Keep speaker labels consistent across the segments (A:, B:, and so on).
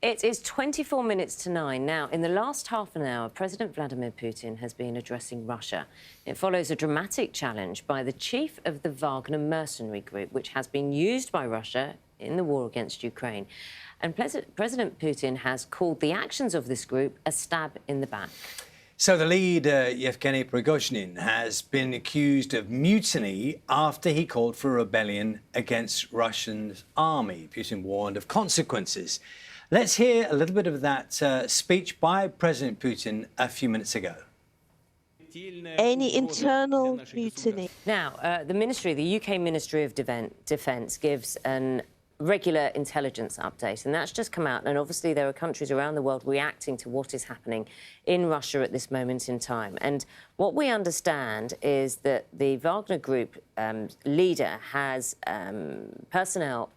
A: It is 24 minutes to 9. Now, in the last half an hour, President Vladimir Putin has been addressing Russia. It follows a dramatic challenge by the chief of the Wagner mercenary group, which has been used by Russia in the war against Ukraine. And President Putin has called the actions of this group a stab in the back.
B: So the leader, Yevgeny Prigozhin, has been accused of mutiny after he called for a rebellion against Russia's army. Putin warned of consequences. Let's hear a little bit of that speech by President Putin a few minutes ago.
C: Any internal mutiny.
A: Now, the UK Ministry of Defence gives an regular intelligence update, and that's just come out. And obviously there are countries around the world reacting to what is happening in Russia at this moment in time. And what we understand is that the Wagner Group leader has personnel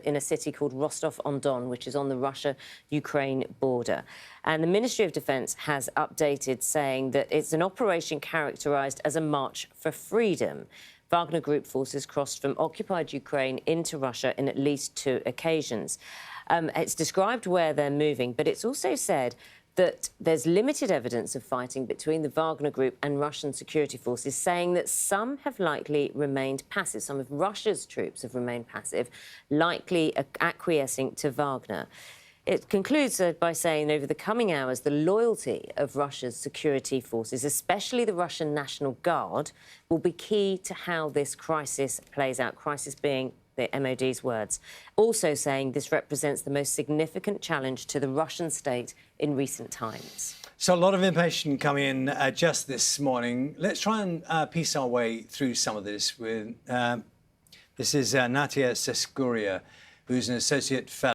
A: in a city called Rostov-on-Don, which is on the Russia-Ukraine border. And the Ministry of Defence has updated, saying that it's an operation characterised as a march for freedom. Wagner Group forces crossed from occupied Ukraine into Russia in at least 2 occasions. It's described where they're moving, but it's also said that there's limited evidence of fighting between the Wagner Group and Russian security forces, saying that some have likely remained passive. Some of Russia's troops have remained passive, likely acquiescing to Wagner. It concludes by saying over the coming hours, the loyalty of Russia's security forces, especially the Russian National Guard, will be key to how this crisis plays out, crisis being the MOD's words. Also saying this represents the most significant challenge to the Russian state in recent times.
B: So a lot of information coming in just this morning. Let's try and piece our way through some of this. This is Natia Seskuria, who's an associate fellow